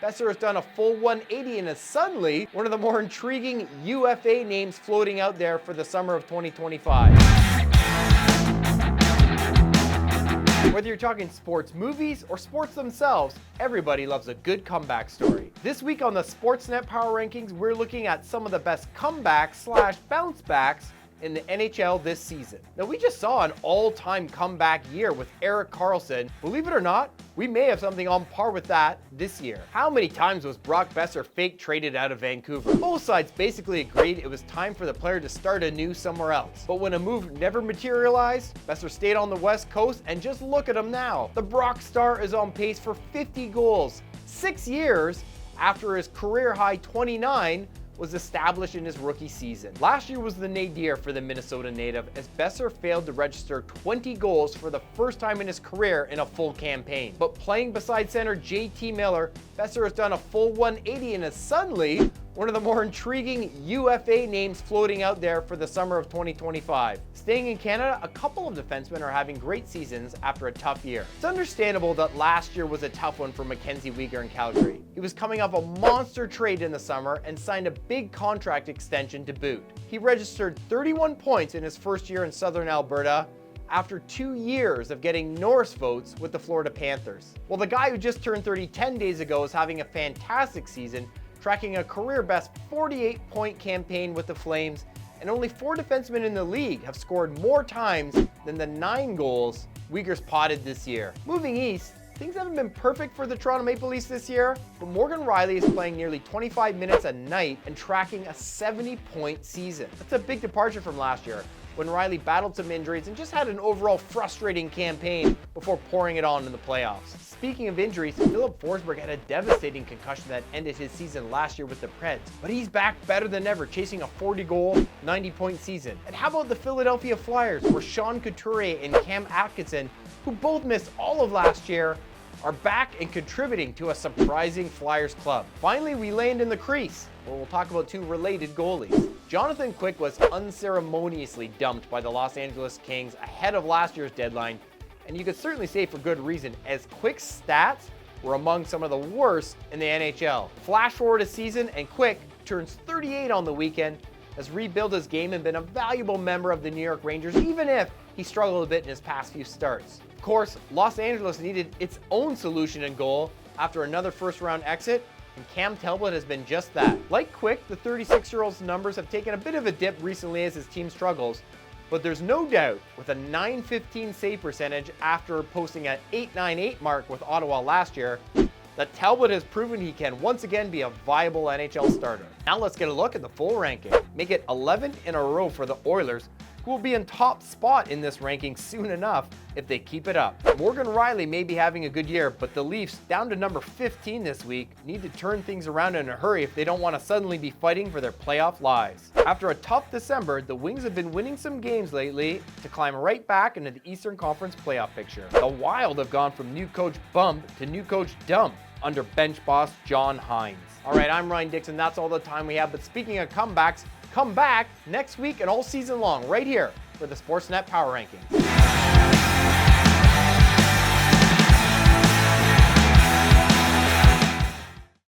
Besser has done a full 180 and is suddenly one of the more intriguing UFA names floating out there for the summer of 2025. Whether you're talking sports movies or sports themselves, everybody loves a good comeback story. This week on the Sportsnet Power Rankings, we're looking at some of the best comebacks/bounce backs in the NHL this season. Now, we just saw an all-time comeback year with Erik Karlsson. Believe it or not, we may have something on par with that this year. How many times was Brock Besser fake traded out of Vancouver? Both sides basically agreed it was time for the player to start anew somewhere else. But when a move never materialized, Besser stayed on the West Coast, and just look at him now. The Brock star is on pace for 50 goals, 6 years after his career-high 29 was established in his rookie season. Last year was the nadir for the Minnesota native, as Besser failed to register 20 goals for the first time in his career in a full campaign. But playing beside center JT Miller, Besser has done a full 180 and is suddenly one of the more intriguing UFA names floating out there for the summer of 2025. Staying in Canada, a couple of defensemen are having great seasons after a tough year. It's understandable that last year was a tough one for Mackenzie Weegar in Calgary. He was coming off a monster trade in the summer and signed a big contract extension to boot. He registered 31 points in his first year in Southern Alberta after 2 years of getting Norris votes with the Florida Panthers. Well, the guy who just turned 30 10 days ago is having a fantastic season, tracking a career-best 48-point campaign with the Flames, and only 4 defensemen in the league have scored more times than the 9 goals Weegar's potted this year. Moving east, things haven't been perfect for the Toronto Maple Leafs this year, but Morgan Rielly is playing nearly 25 minutes a night and tracking a 70-point season. That's a big departure from last year, when Rielly battled some injuries and just had an overall frustrating campaign before pouring it on in the playoffs. Speaking of injuries, Philip Forsberg had a devastating concussion that ended his season last year with the Preds, but he's back better than ever, chasing a 40-goal, 90-point season. And how about the Philadelphia Flyers, where Sean Couturier and Cam Atkinson, who both missed all of last year, are back and contributing to a surprising Flyers club. Finally, we land in the crease, where we'll talk about 2 related goalies. Jonathan Quick was unceremoniously dumped by the Los Angeles Kings ahead of last year's deadline, and you could certainly say for good reason, as Quick's stats were among some of the worst in the NHL. Flash forward a season, and Quick turns 38 on the weekend, has rebuilt his game and been a valuable member of the New York Rangers, even if he struggled a bit in his past few starts. Of course, Los Angeles needed its own solution in goal after another first-round exit, and Cam Talbot has been just that. Like Quick, the 36-year-old's numbers have taken a bit of a dip recently as his team struggles, but there's no doubt with a .915 save percentage after posting an .898 mark with Ottawa last year, that Talbot has proven he can once again be a viable NHL starter. Now let's get a look at the full ranking. Make it 11 in a row for the Oilers, who will be in top spot in this ranking soon enough if they keep it up. Morgan Rielly may be having a good year, but the Leafs, down to number 15 this week, need to turn things around in a hurry if they don't want to suddenly be fighting for their playoff lives. After a tough December, the Wings have been winning some games lately to climb right back into the Eastern Conference playoff picture. The Wild have gone from new coach bump to new coach dump under bench boss John Hines. All right, I'm Ryan Dixon. That's all the time we have, but speaking of comebacks, come back next week and all season long right here for the Sportsnet Power Rankings.